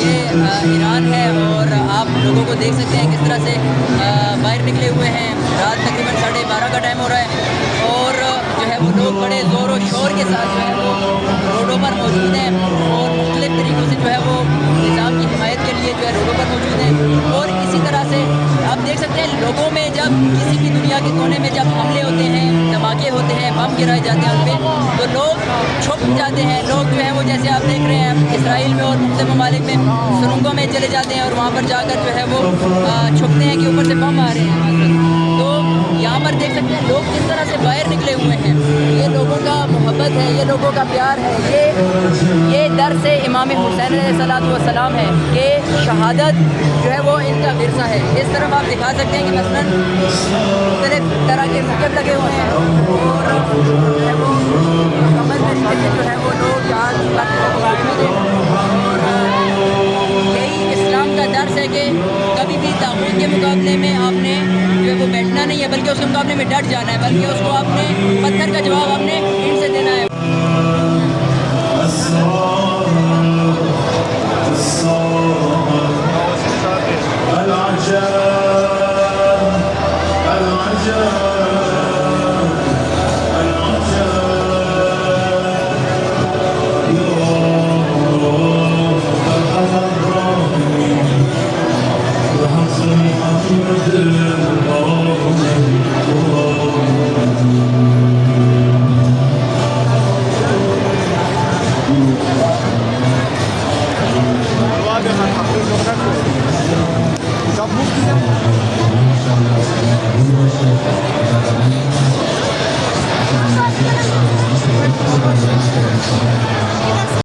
یہ ایران ہے اور آپ لوگوں کو دیکھ سکتے ہیں کس طرح سے باہر نکلے ہوئے ہیں. رات تقریباً 12:30 کا ٹائم ہو رہا ہے اور جو ہے وہ لوگ بڑے زور و شور کے ساتھ جو ہے وہ روڈوں پر موجود ہیں اور مختلف طریقوں سے جو ہے وہ نظام کی حمایت کے لیے جو ہے روڈوں پر موجود ہیں. اور اسی طرح سے آپ دیکھ سکتے ہیں لوگوں میں جب کسی بھی دنیا کے کونے میں جب حملے ہوتے ہیں, دھماکے ہوتے ہیں, بم گرائے جاتے ہیں ان پہ, تو لوگ چھپ جاتے ہیں. لوگ جو ہے وہ جیسے آپ دیکھ رہے ہیں اسرائیل میں اور مختلف ممالک میں سرنگوں میں چلے جاتے ہیں اور وہاں پر جا کر جو ہے وہ چھپتے ہیں کہ اوپر سے بم آ رہے ہیں. تو یہاں پر دیکھ سکتے ہیں لوگ کس طرح سے باہر نکلے ہوئے ہیں. یہ لوگوں کا محبت ہے, یہ لوگوں کا پیار ہے, یہ درس امام حسین علیہ السلام ہے کہ شہادت جو ہے وہ ان کا ورثہ ہے. اس طرف آپ دکھا سکتے ہیں کہ مثلاً مختلف طرح کے مکب لگے ہوئے ہیں اور جو ہے وہ مکمل طریقے سے جو ہے وہ لوگ یہاں موجود ہیں. اور یہی اسلام کا درس ہے کہ کبھی بھی طاغوت کے مقابلے میں آپ نے جو ہے وہ بیٹھنا نہیں ہے, بلکہ اس کے مقابلے میں ڈٹ جانا ہے, بلکہ اس کو آپ نے پتھر کا جواب آپ نے